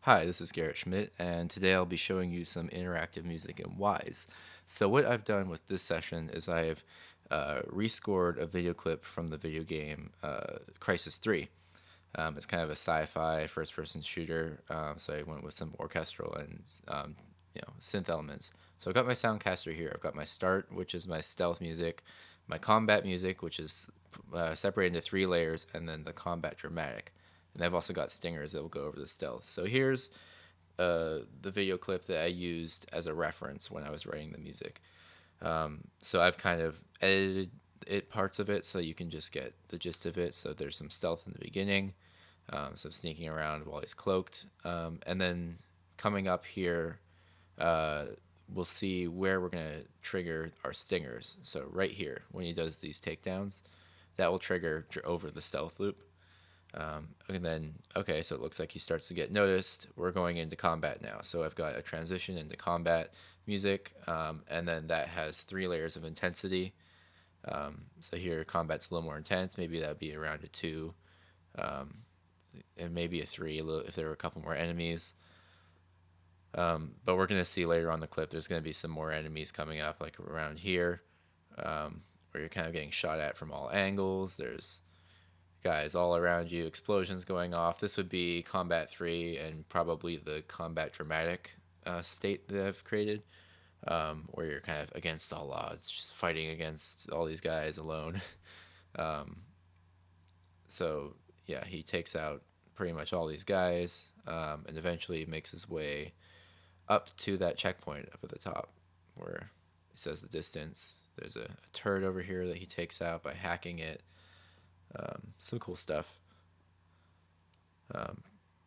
Hi, this is Garrett Schmidt, and today I'll be showing you some interactive music in Wise. So what I've done with this session is I've rescored a video clip from the video game Crysis 3. It's kind of a sci-fi first-person shooter, so I went with some orchestral and synth elements. So I've got my Soundcaster here. I've got my start, which is my stealth music, my combat music, which is separated into three layers, and then the combat dramatic. And I've also got stingers that will go over the stealth. So here's the video clip that I used as a reference when I was writing the music. So I've kind of edited parts of it so you can just get the gist of it. So there's some stealth in the beginning, so sneaking around while he's cloaked, and then coming up here, uh, we'll see where we're gonna trigger our stingers. So right here, when he does these takedowns, that will trigger over the stealth loop. And then, okay, so it looks like he starts to get noticed. We're going into combat now. So I've got a transition into combat music, and then that has three layers of intensity. So here, combat's a little more intense. Maybe that would be around a 2, um, and maybe a 3 if there were a couple more enemies. But we're going to see later on the clip, there's going to be some more enemies coming up, like around here, where you're kind of getting shot at from all angles. There's guys all around you, explosions going off. This would be Combat 3 and probably the combat dramatic state that I've created, where you're kind of against all odds, just fighting against all these guys alone. um, so, yeah, he takes out pretty much all these guys, and eventually makes his way up to that checkpoint up at the top where it says the distance. There's a turret over here that he takes out by hacking it. Some cool stuff.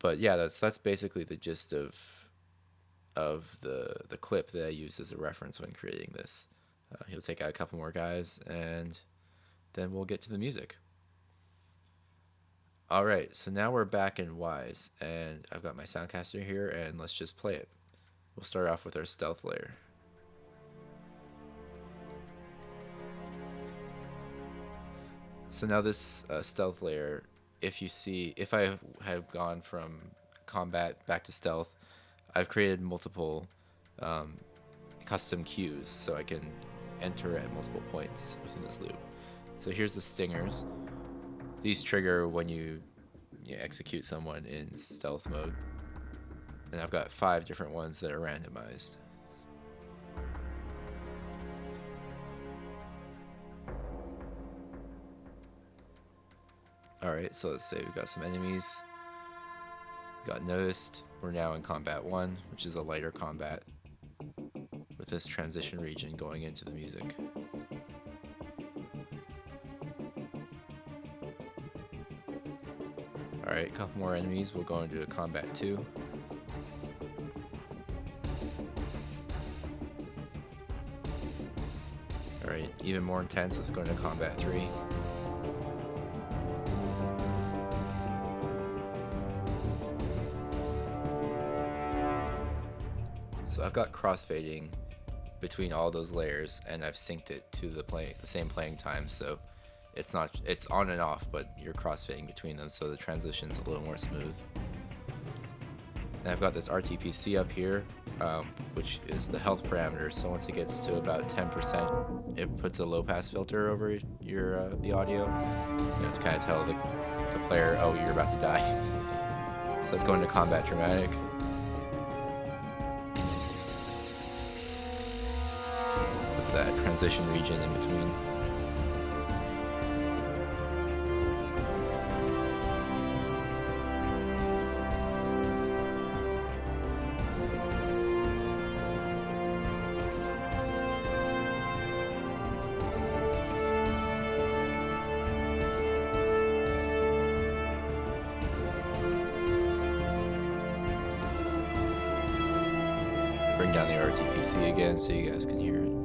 But yeah, that's basically the gist of the clip that I used as a reference when creating this. He'll take out a couple more guys, and then we'll get to the music. All right, so now we're back in Wise, and I've got my Soundcaster here, and let's just play it. We'll start off with our stealth layer. So now this stealth layer, if I have gone from combat back to stealth, I've created multiple um, custom cues so I can enter at multiple points within this loop. So here's the stingers. These trigger when you execute someone in stealth mode. And I've got 5 different ones that are randomized. Alright, so let's say we've got some enemies. Got noticed. We're now in combat 1, which is a lighter combat, with this transition region going into the music. Alright, a couple more enemies. We'll go into a combat 2. Alright, even more intense. Let's go into combat 3. So I've got crossfading between all those layers, and I've synced it to the same playing time, so it's on and off, but you're crossfading between them, so the transition's a little more smooth. And I've got this RTPC up here, which is the health parameter. So once it gets to about 10%, it puts a low pass filter over the audio. And it's kind of tell the player, oh, you're about to die. So let's go into combat dramatic. With that transition region in between. Bring down the RTPC again so you guys can hear it.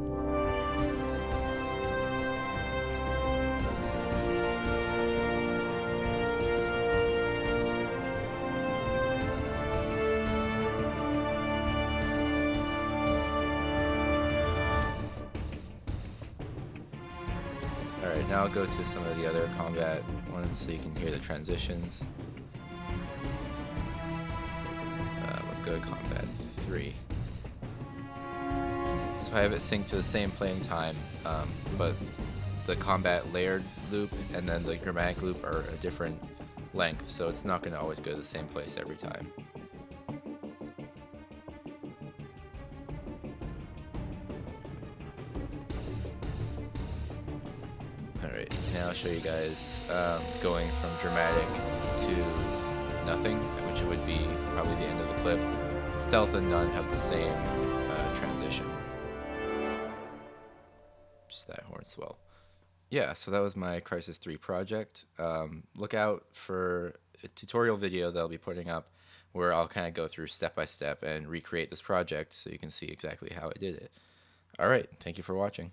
Alright, now I'll go to some of the other combat ones so you can hear the transitions. let's go to combat 3. So I have it synced to the same playing time, but the combat layered loop and then the dramatic loop are a different length, so it's not going to always go to the same place every time. Alright, now I'll show you guys going from dramatic to nothing, which would be probably the end of the clip. Stealth and none have the same transition. Just that horn swell. Yeah, so that was my Crysis 3 project. Look out for a tutorial video that I'll be putting up where I'll kind of go through step by step and recreate this project so you can see exactly how I did it. Alright, thank you for watching.